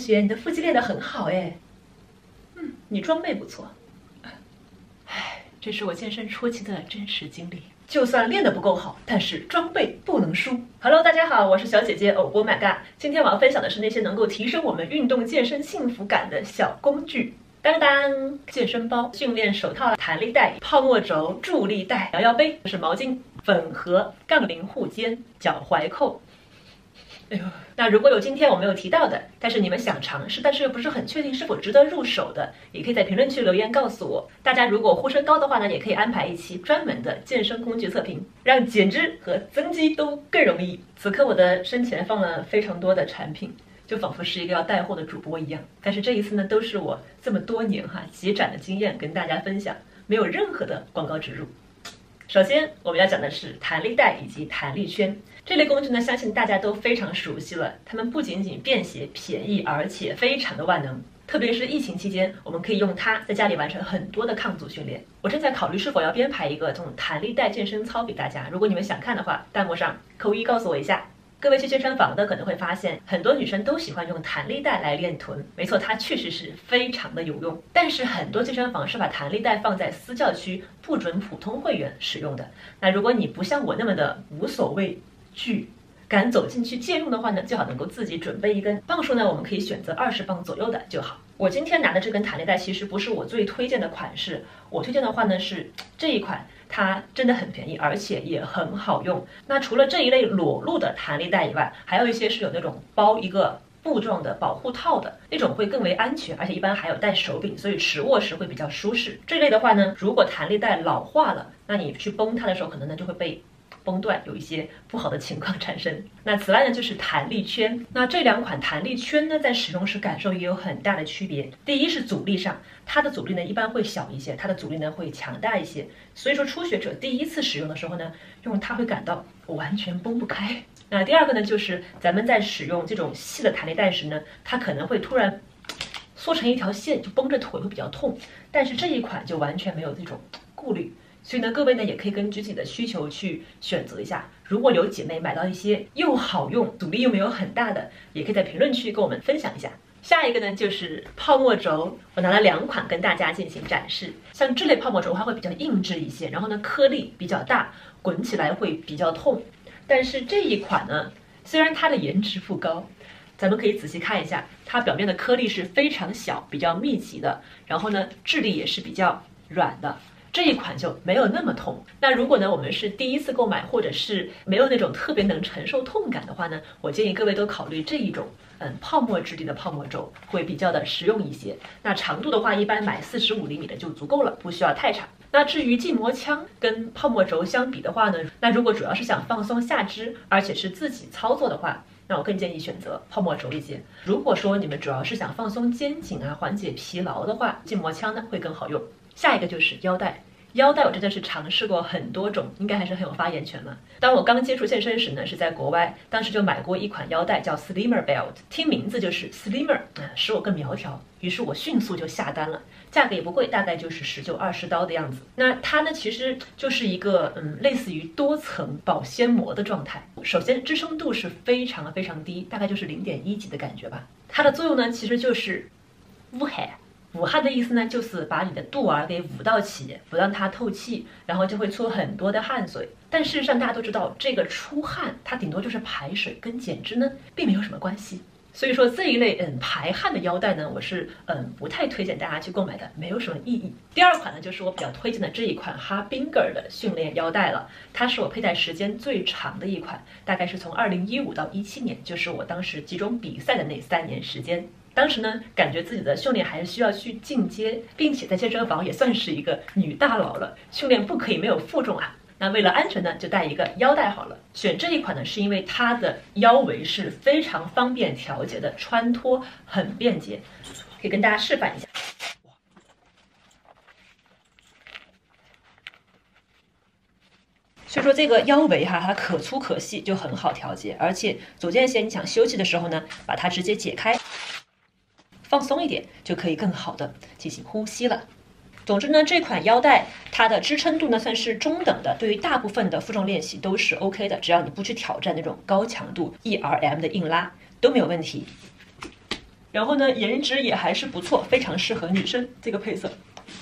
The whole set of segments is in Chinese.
学，你的腹肌练得很好哎。你装备不错。唉，这是我健身初期的真实经历。就算练得不够好，但是装备不能输。Hello， 大家好，我是小姐姐偶播买嘎。今天我要分享的是那些能够提升我们运动健身幸福感的小工具。当当，健身包、训练手套、弹力带、泡沫轴、助力带、摇摇杯，这是毛巾、粉盒、杠铃护肩、脚踝扣。哎呦，那如果有今天我没有提到的，但是你们想尝试，但是又不是很确定是否值得入手的，也可以在评论区留言告诉我。大家如果呼声高的话呢，也可以安排一期专门的健身工具测评，让减脂和增肌都更容易。此刻我的身前放了非常多的产品，就仿佛是一个要带货的主播一样。但是这一次呢，都是我这么多年积攒的经验跟大家分享，没有任何的广告植入。首先我们要讲的是弹力带以及弹力圈。这类工具呢，相信大家都非常熟悉了。它们不仅仅便携、便宜，而且非常的万能。特别是疫情期间，我们可以用它在家里完成很多的抗阻训练。我正在考虑是否要编排一个这种弹力带健身操给大家。如果你们想看的话，弹幕上扣一告诉我一下。各位去健身房的可能会发现，很多女生都喜欢用弹力带来练臀。没错，它确实是非常的有用。但是很多健身房是把弹力带放在私教区，不准普通会员使用的。那如果你不像我那么的无所谓惧，敢走进去借用的话呢，最好能够自己准备一根。磅数呢，我们可以选择20磅左右的就好。我今天拿的这根弹力带其实不是我最推荐的款式，我推荐的话呢是这一款。它真的很便宜，而且也很好用。那除了这一类裸露的弹力带以外，还有一些是有那种包一个布状的保护套的那种，会更为安全，而且一般还有带手柄，所以持握时会比较舒适。这类的话呢，如果弹力带老化了，那你去绷它的时候，可能呢就会被崩断，有一些不好的情况产生。那此外呢，就是弹力圈。那这两款弹力圈呢，在使用时感受也有很大的区别。第一是阻力上，它的阻力呢一般会小一些，它的阻力呢会强大一些。所以说初学者第一次使用的时候呢，用它会感到完全崩不开。那第二个呢，就是咱们在使用这种细的弹力带时呢，它可能会突然缩成一条线，就绷着腿会比较痛。但是这一款就完全没有这种顾虑。所以呢，各位呢也可以根据自己的需求去选择一下。如果有姐妹买到一些又好用、阻力又没有很大的，也可以在评论区跟我们分享一下。下一个呢就是泡沫轴，我拿了2款跟大家进行展示。像这类泡沫轴它会比较硬质一些，然后呢颗粒比较大，滚起来会比较痛。但是这一款呢，虽然它的颜值不高，咱们可以仔细看一下，它表面的颗粒是非常小、比较密集的，然后呢质地也是比较软的。这一款就没有那么痛。那如果呢，我们是第一次购买，或者是没有那种特别能承受痛感的话呢，我建议各位都考虑这一种泡沫质地的泡沫轴，会比较的实用一些。那长度的话，一般买45厘米的就足够了，不需要太长。那至于筋膜枪跟泡沫轴相比的话呢，那如果主要是想放松下肢，而且是自己操作的话，那我更建议选择泡沫轴一些。如果说你们主要是想放松肩颈缓解疲劳的话，筋膜枪呢会更好用。下一个就是腰带。腰带我真的是尝试过很多种，应该还是很有发言权了。当我刚接触健身时呢，是在国外，当时就买过一款腰带叫 Slimmer Belt， 听名字就是 Slimmer， 使我更苗条，于是我迅速就下单了。价格也不贵，大概就是19、20刀的样子。那它呢，其实就是一个类似于多层保鲜膜的状态。首先支撑度是非常非常低，大概就是0.1级的感觉吧。它的作用呢，其实就是捂汗。捂汗的意思呢，就是把你的肚儿给捂到起，不让它透气，然后就会出很多的汗水。但事实上大家都知道，这个出汗它顶多就是排水，跟减脂呢并没有什么关系。所以说这一类排汗的腰带呢，我是不太推荐大家去购买的，没有什么意义。第二款呢，就是我比较推荐的这一款 Harbinger 的训练腰带了，它是我佩戴时间最长的一款，大概是从2015到17年，就是我当时集中比赛的那3年时间。当时呢，感觉自己的训练还是需要去进阶，并且在健身房也算是一个女大佬了，训练不可以没有负重啊。那为了安全呢，就带一个腰带好了。选这一款呢，是因为它的腰围是非常方便调节的，穿脱很便捷，可以跟大家示范一下。所以说这个腰围它可粗可细，就很好调节，而且组间隙你想休息的时候呢，把它直接解开。放松一点就可以更好的进行呼吸了。总之呢，这款腰带它的支撑度呢算是中等的，对于大部分的负重练习都是 OK 的，只要你不去挑战那种高强度 ERM 的硬拉都没有问题。然后呢，颜值也还是不错，非常适合女生，这个配色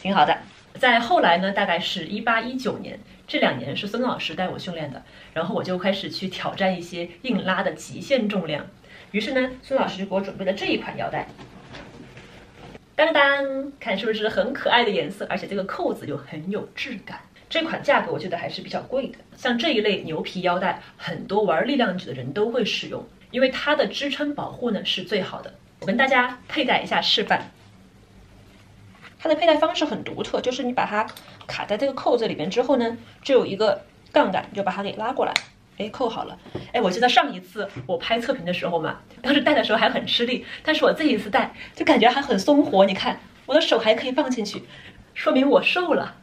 挺好的。再后来呢，大概是18、19年，这2年是孙老师带我训练的，然后我就开始去挑战一些硬拉的极限重量。于是呢，孙老师就给我准备了这一款腰带。当当，看是不是很可爱的颜色，而且这个扣子又很有质感。这款价格我觉得还是比较贵的。像这一类牛皮腰带，很多玩力量举的人都会使用，因为它的支撑保护呢是最好的。我跟大家佩戴一下示范。它的佩戴方式很独特，就是你把它卡在这个扣子里边之后呢，就有一个杠杆，你就把它给拉过来。扣好了。我记得上一次我拍测评的时候嘛，当时戴的时候还很吃力，但是我这一次戴就感觉还很松活，你看我的手还可以放进去，说明我瘦了。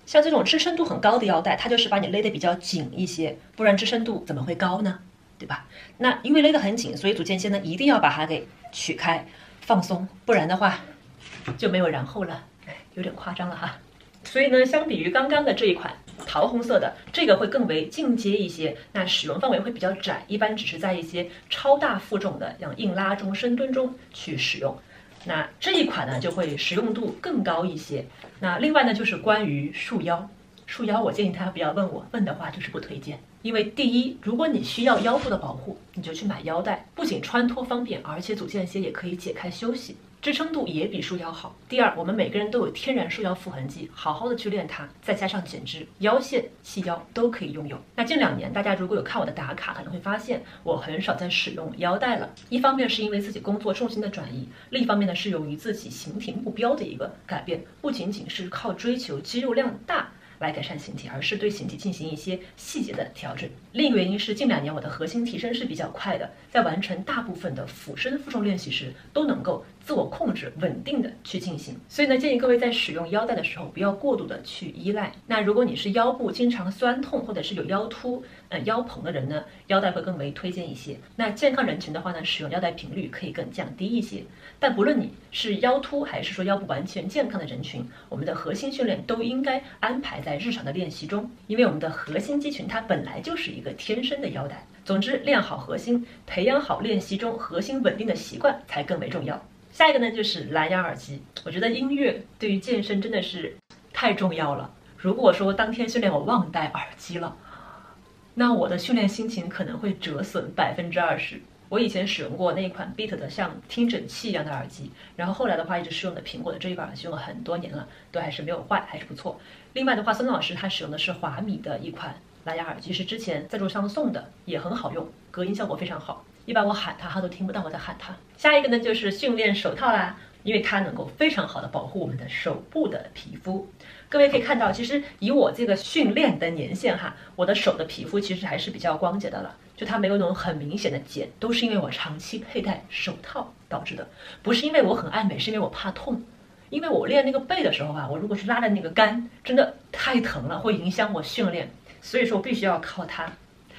像这种支撑度很高的腰带，它就是把你勒得比较紧一些，不然支撑度怎么会高呢？对吧？那因为勒得很紧，所以组间歇呢一定要把它给取开放松，不然的话就没有然后了。有点夸张了哈。所以呢，相比于刚刚的这一款桃红色的，这个会更为进阶一些，那使用范围会比较窄，一般只是在一些超大负重的像硬拉中、深蹲中去使用。那这一款呢就会实用度更高一些。那另外呢就是关于束腰，束腰我建议大家不要问我，问的话就是不推荐。因为第一，如果你需要腰部的保护，你就去买腰带，不仅穿脱方便，而且组间歇也可以解开休息，支撑度也比束腰好。第二，我们每个人都有天然束腰复痕肌，好好的去练它，再加上减脂，腰线、细腰都可以拥有。那近2年，大家如果有看我的打卡，可能会发现我很少在使用腰带了。一方面是因为自己工作重心的转移，另一方面呢是由于自己形体目标的一个改变，不仅仅是靠追求肌肉量大来改善形体，而是对形体进行一些细节的调整。另一个原因是近2年我的核心提升是比较快的，在完成大部分的俯身负重练习时，都能够自我控制、稳定的去进行。所以呢，建议各位在使用腰带的时候，不要过度的去依赖。那如果你是腰部经常酸痛，或者是有腰突、腰膨的人呢，腰带会更为推荐一些。那健康人群的话呢，使用腰带频率可以更降低一些。但不论你是腰突还是说腰部完全健康的人群，我们的核心训练都应该安排在日常的练习中，因为我们的核心肌群它本来就是一个天生的腰带。总之，练好核心，培养好练习中核心稳定的习惯才更为重要。下一个呢就是蓝牙耳机，我觉得音乐对于健身真的是太重要了。如果说当天训练我忘带耳机了，那我的训练心情可能会折损20%。我以前使用过那一款 Beat 的像听诊器一样的耳机，然后后来的话一直使用的苹果的这一款耳机用了很多年了，都还是没有坏，还是不错。另外的话，孙老师他使用的是华米的一款蓝牙耳机，是之前赞助商送的，也很好用，隔音效果非常好。一般我喊它，它都听不到我在喊它。下一个呢就是训练手套啦，因为它能够非常好的保护我们的手部的皮肤。各位可以看到，其实以我这个训练的年限哈，我的手的皮肤其实还是比较光洁的了，就它没有那种很明显的茧，都是因为我长期佩戴手套导致的，不是因为我很爱美，是因为我怕痛。因为我练那个背的时候啊，我如果是拉的那个杆，真的太疼了，会影响我训练，所以说我必须要靠它。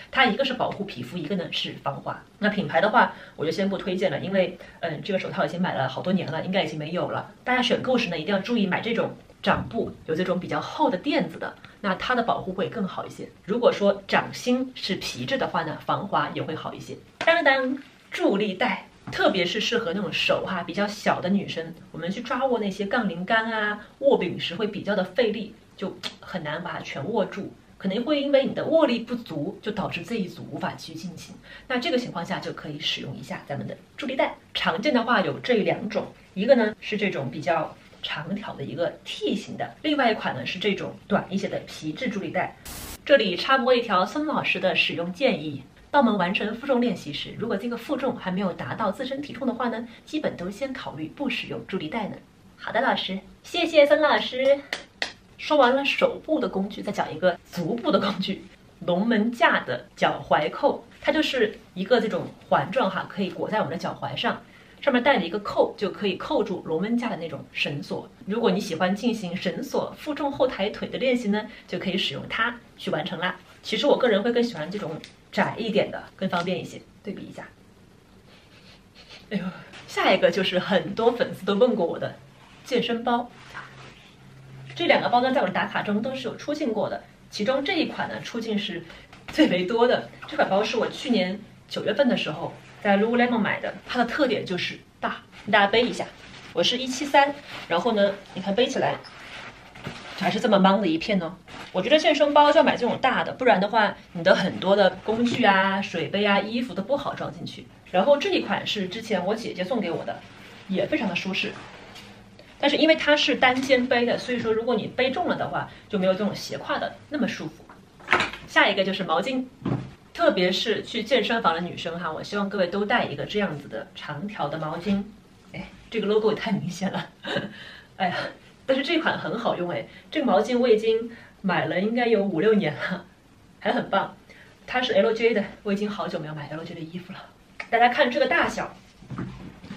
它一个是保护皮肤，一个呢是防滑。那品牌的话，我就先不推荐了，因为这个手套已经买了好多年了，应该已经没有了。大家选购时呢，一定要注意买这种掌部有这种比较厚的垫子的，那它的保护会更好一些。如果说掌心是皮质的话呢，防滑也会好一些。当当，助力带。特别是适合那种手比较小的女生，我们去抓握那些杠铃杆啊、握柄时会比较的费力，就很难把它全握住，可能会因为你的握力不足，就导致这一组无法去进行。那这个情况下就可以使用一下咱们的助力带。常见的话有这2种，一个呢是这种比较长条的一个 T 型的，另外一款呢是这种短一些的皮质助力带。这里插播一条孙老师的使用建议。当我们完成负重练习时，如果这个负重还没有达到自身体重的话呢，基本都先考虑不使用助力带呢。好的，老师，谢谢孙老师。说完了手部的工具，再讲一个足部的工具——龙门架的脚踝扣。它就是一个这种环状可以裹在我们的脚踝上，上面带着一个扣，就可以扣住龙门架的那种绳索。如果你喜欢进行绳索负重后抬腿的练习呢，就可以使用它去完成啦。其实我个人会更喜欢这种窄一点的，更方便一些。对比一下。哎呦，下一个就是很多粉丝都问过我的健身包。这2个包呢，在我的打卡中都是有出镜过的，其中这一款呢出镜是最为多的。这款包是我去年9月份的时候在 Lululemon 买的，它的特点就是大，大家背一下。我是173，然后呢，你看背起来还是这么莽的一片呢。我觉得健身包就要买这种大的，不然的话，你的很多的工具啊、水杯啊、衣服都不好装进去。然后这一款是之前我姐姐送给我的，也非常的舒适。但是因为它是单肩背的，所以说如果你背重了的话，就没有这种斜挎的那么舒服。下一个就是毛巾，特别是去健身房的女生哈，我希望各位都带一个这样子的长条的毛巾。哎，这个 logo 也太明显了，哎呀，但是这款很好用哎，这个毛巾我已经买了应该有5、6年了，还很棒。它是 LJ 的，我已经好久没有买 LJ 的衣服了。大家看这个大小，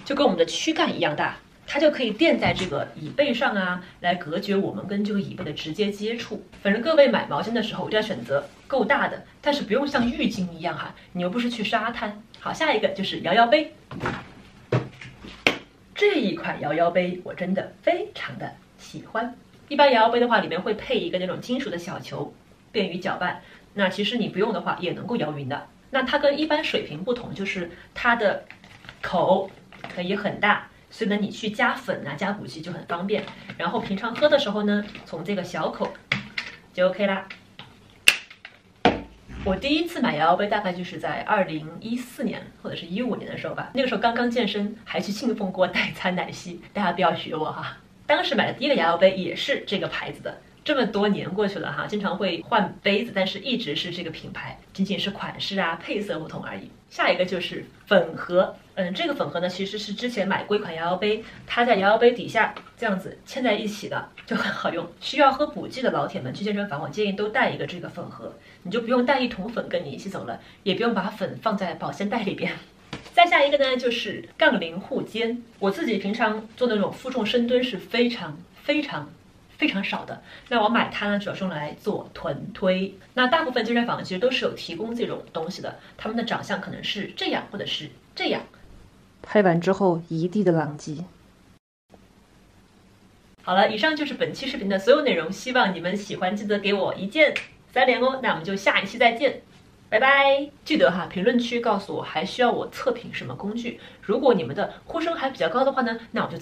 就跟我们的躯干一样大。它就可以垫在这个椅背上啊，来隔绝我们跟这个椅背的直接接触。反正各位买毛巾的时候，一定要选择够大的，但是不用像浴巾一样哈，你又不是去沙滩。好，下一个就是摇摇杯。这一款摇摇杯我真的非常的喜欢。一般摇摇杯的话，里面会配一个那种金属的小球，便于搅拌。那其实你不用的话，也能够摇匀的。那它跟一般水瓶不同，就是它的口可以很大。所以呢，你去加粉啊、加补剂就很方便。然后平常喝的时候呢，从这个小口就 OK 啦。我第一次买摇摇杯大概就是在2014年或者是15年的时候吧，那个时候刚刚健身，还去庆丰锅代餐奶昔，大家不要学我哈。当时买的第一个摇摇杯也是这个牌子的。这么多年过去了哈，经常会换杯子，但是一直是这个品牌，仅仅是款式啊、配色不同而已。下一个就是粉盒，这个粉盒呢其实是之前买过一款摇摇杯，它在摇摇杯底下这样子嵌在一起的，就很好用。需要喝补剂的老铁们去健身房，我建议都带一个这个粉盒，你就不用带一桶粉跟你一起走了，也不用把粉放在保鲜袋里边。再下一个呢就是杠铃护肩，我自己平常做那种负重深蹲是非常少的，那我买它呢，主要是用来做臀推。那大部分健身房其实都是有提供这种东西的，他们的长相可能是这样或者是这样，拍完之后一地的狼藉。好了，以上就是本期视频的所有内容，希望你们喜欢，记得给我一键3连哦。那我们就下一期再见，拜拜！记得哈，评论区告诉我还需要我测评什么工具。如果你们的呼声还比较高的话呢，那我就